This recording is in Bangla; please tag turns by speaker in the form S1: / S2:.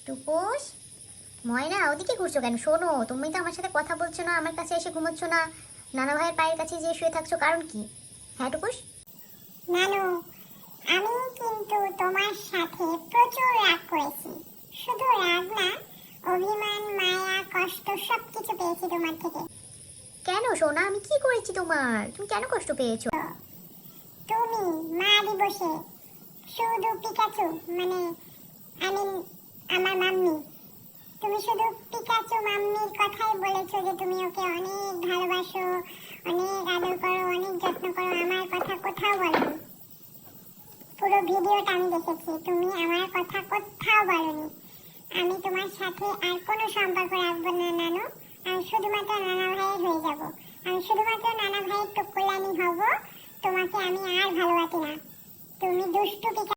S1: টুকুস, ময়না ওদিকে ঘুরছো কেন? শোনো, তুমি তো আমার সাথে কথা বলছো না, আমার কাছে এসে ঘুমোচ্ছ না, নানা ভাইয়ের পায়ের কাছে যে শুয়ে থাকছো, কারণ কি? হ্যাঁ টুকুস।
S2: নানু, আমি কিন্তু তোমার সাথে প্রচুর রাগ করেছি। শুধু রাগ না, অভিমান, মায়া, কষ্ট সবকিছু পেয়েছি তোমার থেকে।
S1: কেন সোনা, আমি কি করেছি তোমার? তুমি কেন কষ্ট পেয়েছো?
S2: তুমি মা দিবসে শুধু পিকাচু মানে আমি আমার মাম্মি, তুমি শুধু পিকাচু মাম্মির কথাই বলেছো যে তুমি ওকে অনেক ভালোবাসো, অনেক আদর করো, অনেক যত্ন করো। আমার কথা কোথাও বলনি। পুরো ভিডিওটা আমি দেখেছি, তুমি আমার কথা কোথাও বলনি। আমি তোমার সাথে আর কোনো সম্পর্ক রাখবো না নানু। আমি শুধুমাত্র নানা ভাইয়ের হয়ে যাব। আমি শুধুমাত্র নানা ভাইয়ের টুকুলানি হব। তোমাকে আমি আর ভালোবাসি না। তুমি দুষ্টু পিকা।